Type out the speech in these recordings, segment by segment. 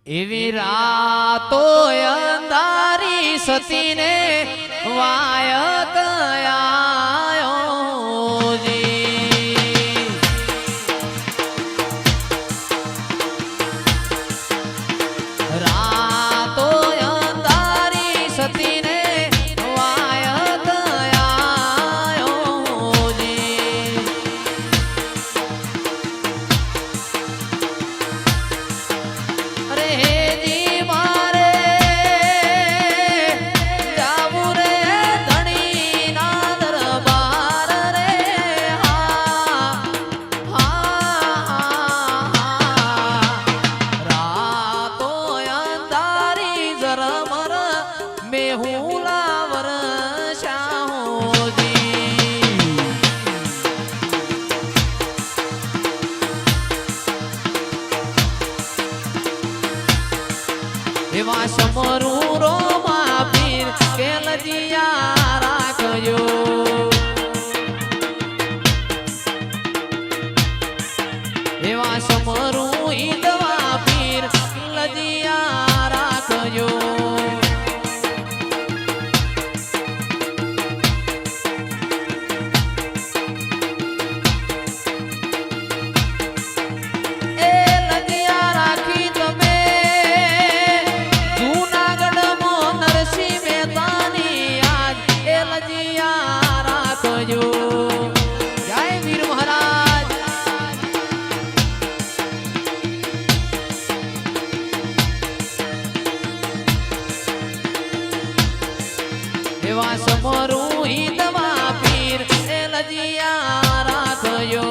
એવી રાતો અંધારી સતીને વાયક આયો જી રાતો અંધારી સતીને વાયક આયો જી અરે જી મારે જાવું રે ધણીના દરબાર રે રાતો અંધારી ઝરમર મેહુલા વરસાહોજી એવા સમરું રોમા પીર કેલજિયા રાખજો એવા સમરું ઈદવા પીર લજિયા રાખજો એ લજિયા રાખી તમે જૂનાગઢમાં નરસિંહ મહેતાની યાદ એ લજિયા રાખજો જય વીર મહારાજ એવા સમરું હિદવા પીર એ લજિયા રાખજો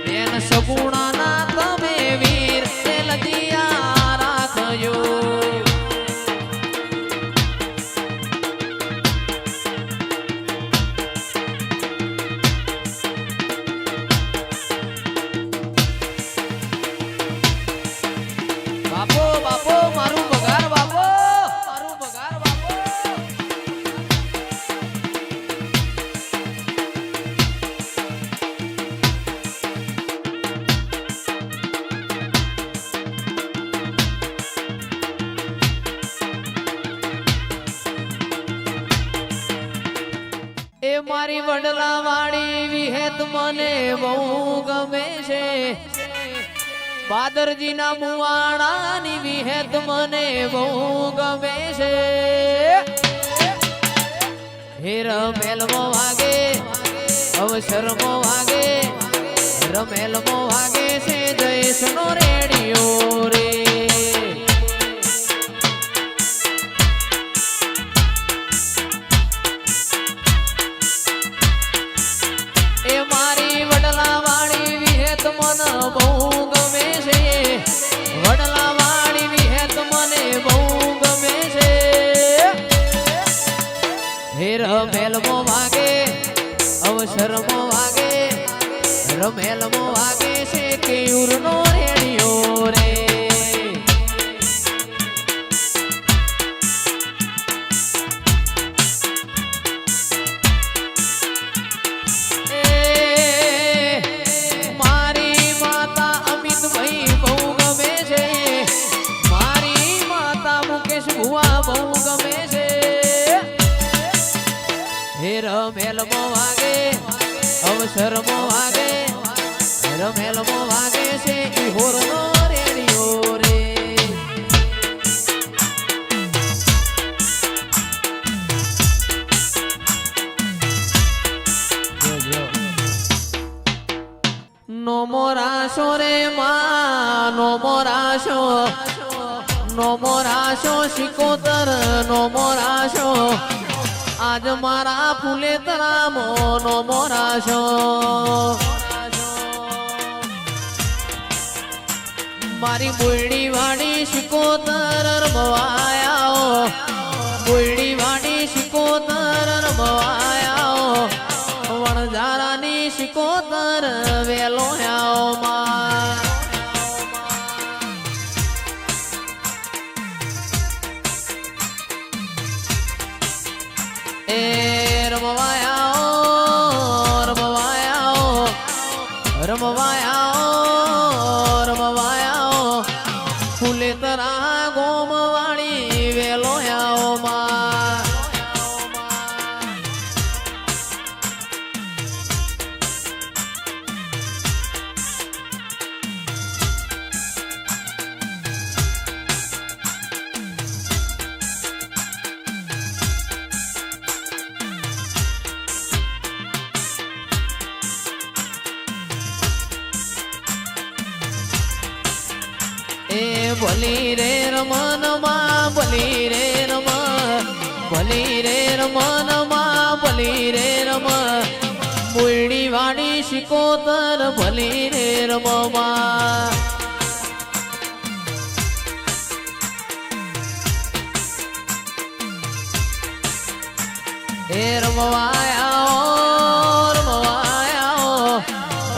બેન સગુણાના તમે વીર એ લજિયા રાખજો બાપો બાપો મારું પગાર બાપો મારું પગાર બાપો એ મારી વડલા વાળી વિહેત મને બહુ ગમે છે બાદરજીના મુવાણાની વિહેત મને બહુ ગમે છે હે રમેલમો વાગે અવસરમો વાગે રમેલમો વાગે છે જયસનો રેડિયો રે એ મારી વડલા વાળી વિહેત મને બહુ ગમે છે વડલા વાળી વિહેત મને બહુ ગમે છે હે રમેલમો વાગે અવસરમો વાગે રમેલમો વાગે છે કેયુરનો રેડિયો રે મારી માતા અમિતભાઈ બહુ ગમે છે મારી માતા મુકેશ ભુવા બહુ ગમે છે હે રમેલમો વાગે અવસરમો વાગે રમેલમો વાગે છે ઈહોરનો રેડિયો રે નો મોરાશો રે માં નો મોરાશો નો મોરાશો શિકોતર નો મોરાશો આજ મારા ફૂલે તરામો નો મોરાશો મારી બોયડી વાડી શિકોતર રમવાયાઓ બોયડી વાડી શિકોતર રમવાયાઓ વણઝારાની શિકોતર વેલો આવો માં એ રમવાયાઓ રમવાયાઓ રમવા રમવાયા ફૂલેતરા ગોમવાળી વેલોયાઓ માં ભલી રે રમન માં ભલી રે રમ ભલી રે રમન માં ભલી રે રમ બોયડી વાડી શિકોતર ભલી રે રમમાં એ રમવાયા રમવાયા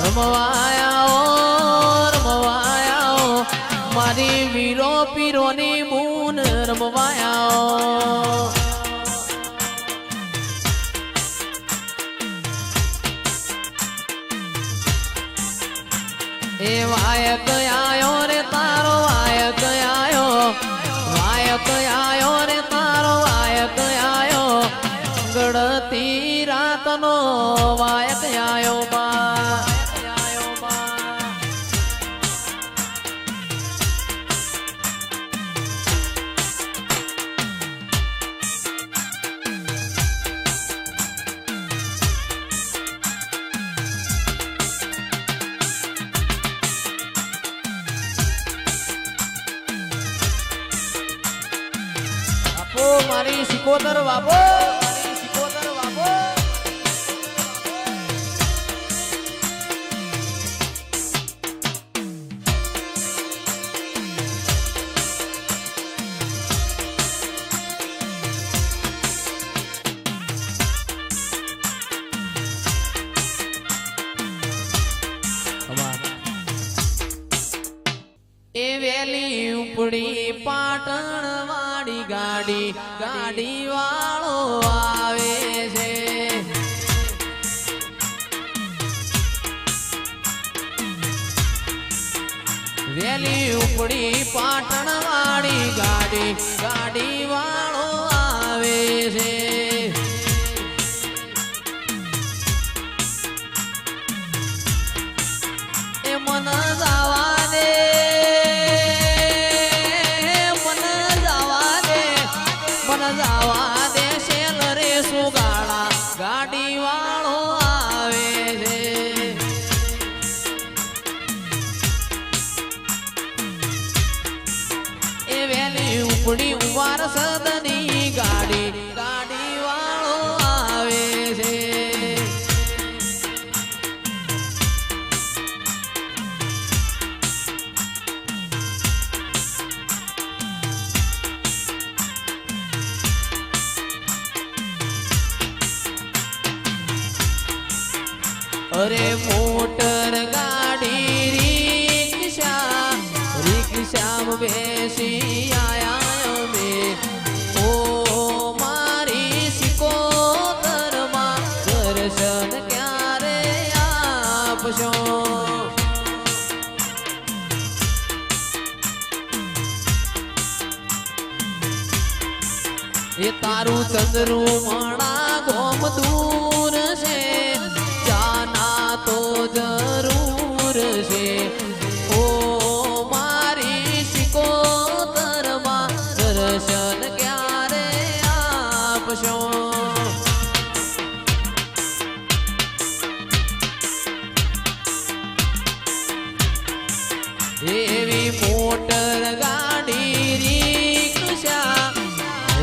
રમવાયા મારી વીરો પીરોની મૂન રમવાયા એ વાયક આયો રે તારો વાયક આયો રે તારો વાયક આયો ગળતી રાતનો વાયક આયો બા મારી સિકોતર બાપો મારી સિકોતર બાપો એ વેલી ઉપડી પાટણ વાળી ગાડી ગાડી વાળો આવે છે વેલી ઉપડી પાટણ વાળી ગાડી ગાડી વાળો આવે છે એ મન જવા દે જવા દે શેલ રે સુગાડા ગાડી વાળો આવે છે એ વેલી ઉપડી ઉવાર સદની ગાડી ગાડી વાળો આવે છે અરે મોટર ગાડી રિક્ષા બેસી આયા મે ઓ મારી સિકોતર માં દર્શન ક્યારે આપશો એ તારું ચંદ્રું મણા ગોમ દૂર છે તો જરૂર છે ઓ મારી સિકોતર માં દર્શન ક્યારે આપશો એવી મોટર ગાડી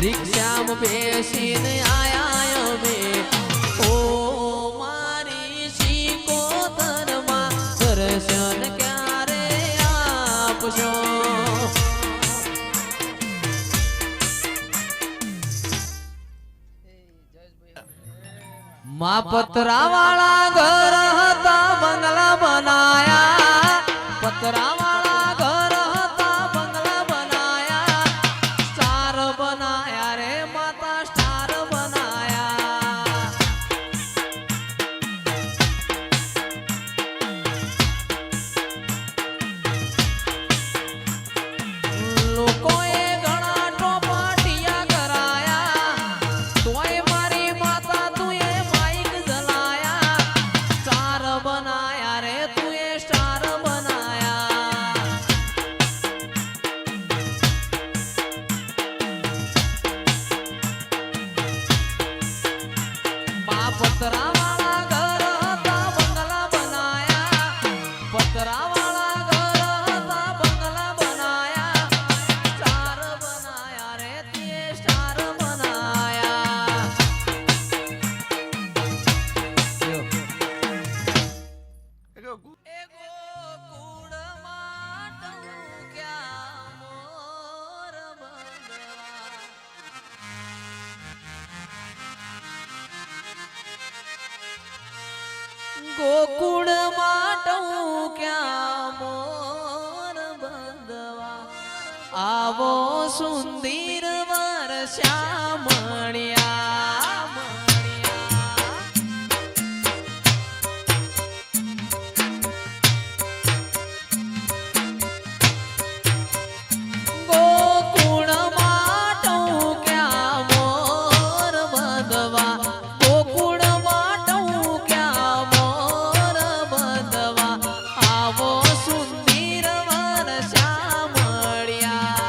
રિક્ષામાં બેસીને આયા અમે ઓ દર્શન ક્યારે આપશો માં પતરા વાળા ઘર હતા બંગલા બનાયા પતરા વાળા ઘર હતા બંગલા બનાયા સ્ટાર બનાયા રે માતા સ્ટાર બનાયા સ્ટાર બનાયા પતરા વાળા ઘર હતા બંગલા બનાયા પતરા વાળા ઘર હતા બંગલા બનાયા સ્ટાર બનાયા રે તે સ્ટાર બનાયા ગોકુળ માટું ક્યાં મોર બંધવા આવો સુંદર વર શ્યામણિયા ગોકુળ માટું ક્યાં મોર બંધવા ગોકુળ માટું ક્યાં મોર બંધવા આવો સુંદર વર શ્યામળિયા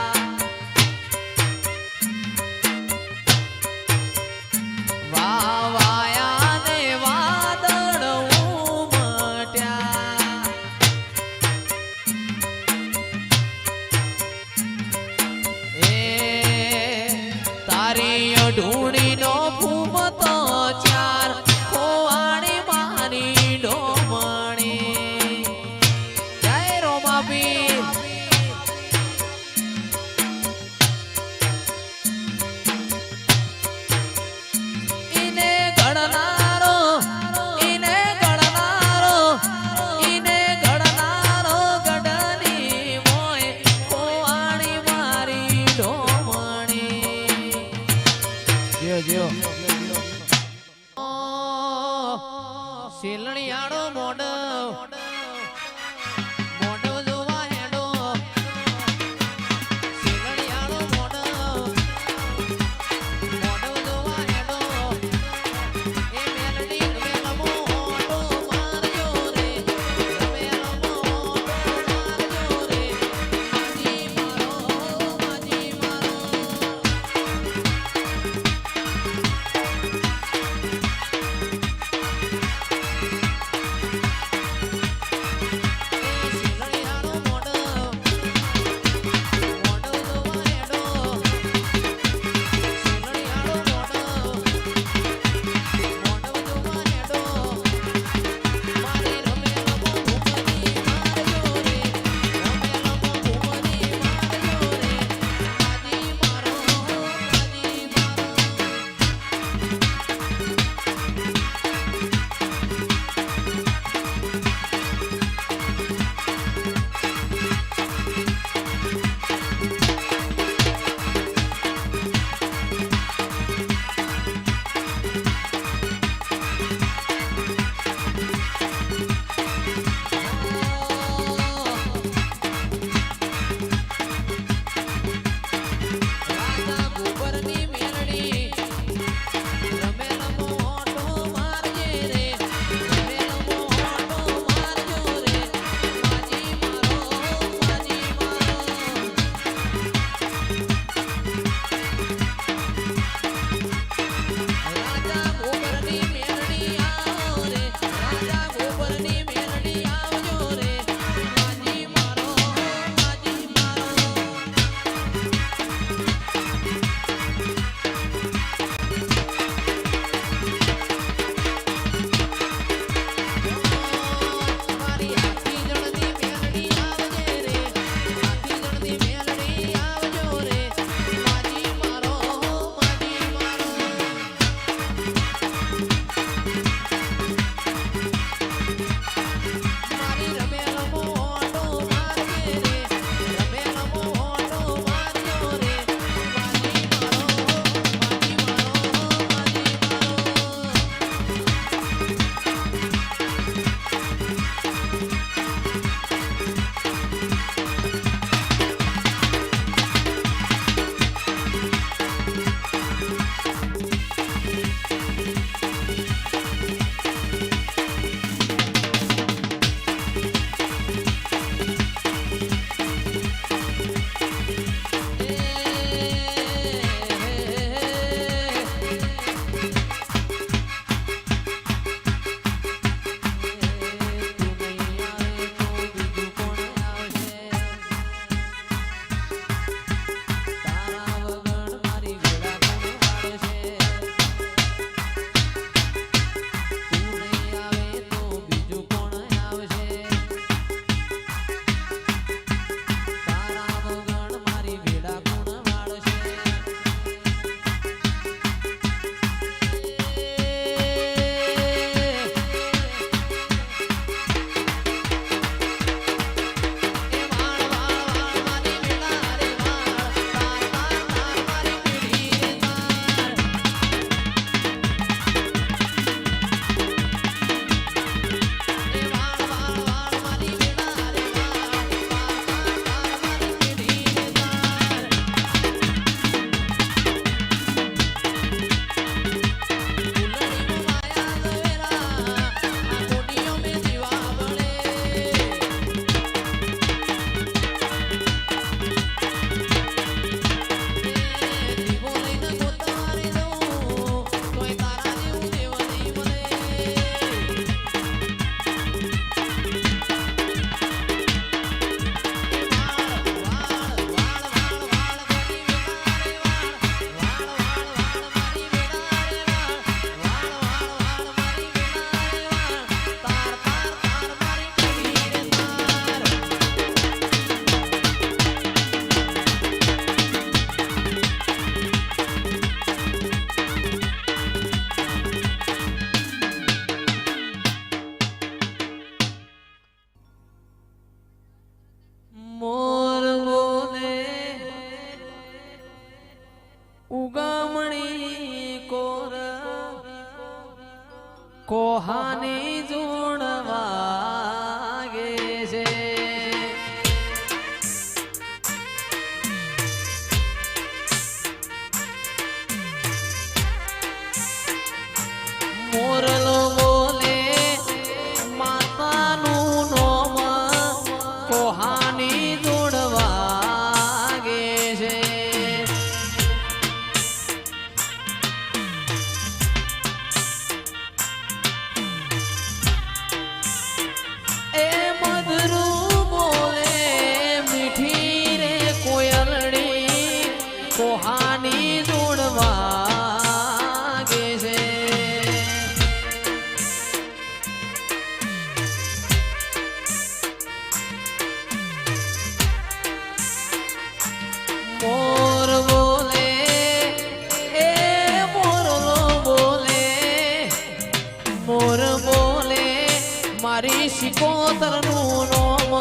શિકોતર નું નોમ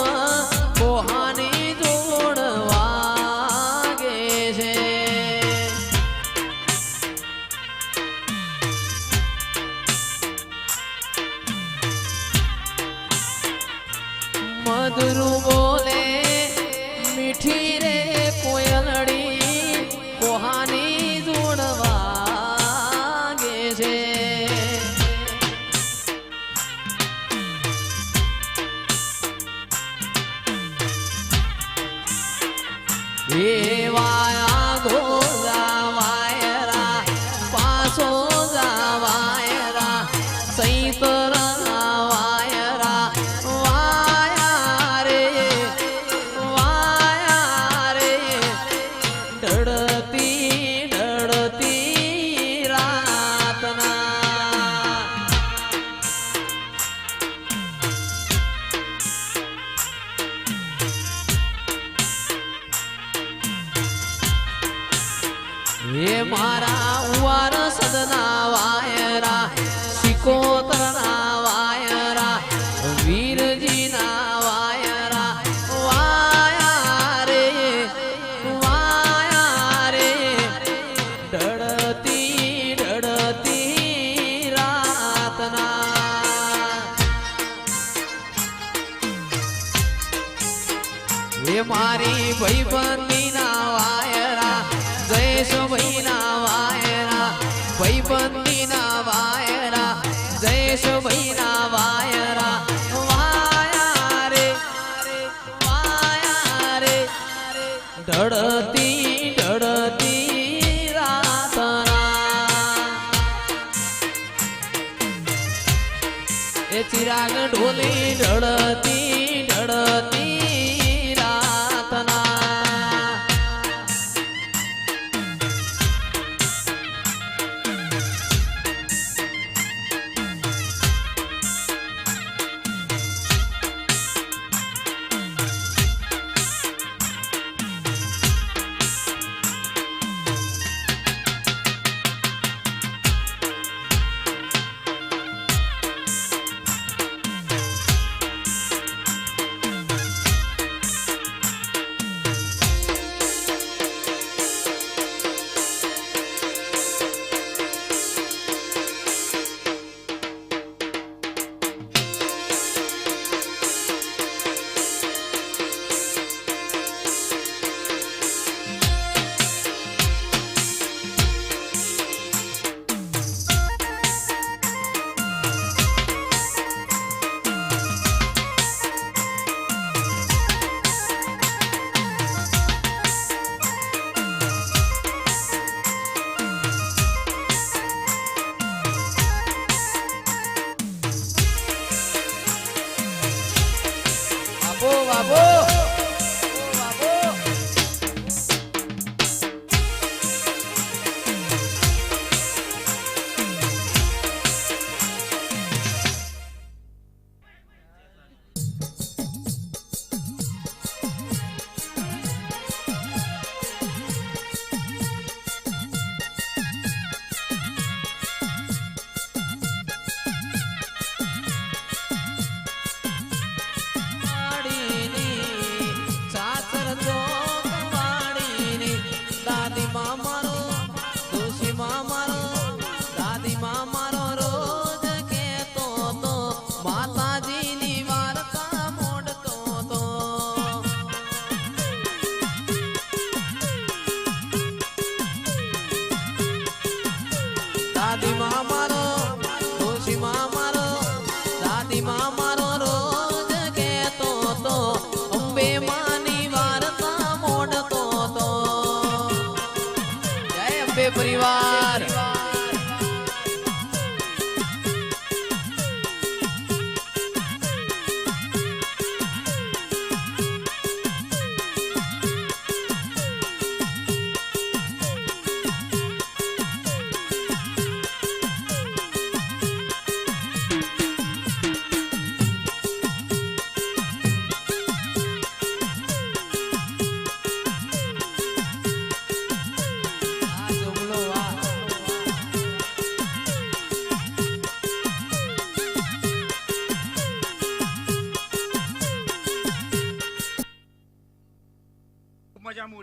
કોહાની જોડ વાગે છે મધુરું બોલે મીઠી રે કોયલડી કોહાની જોડ વાગે છે વાયા ગોલા વાયરા પાસો વાયરા સૈતરા વાયરા વાયા રે ઢળતી રાતના એ મારા ઉવાર સદના વાયરા શિકોતરના વાયરા વીરજીના વાયરા વાયા રે ઢળતી રાતના એ મારી ભાઈબંધીના વાયરા જયેશભાઈના વાયરા ભાઈબંધીના વાયરા જયેશભાઈના વાયરા વાયા રે ઢળતી રાતના એ ચિરાગ ઢોલી ઢળતી રાતના બાબો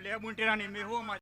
લે બુંટીરાની મેં હો માં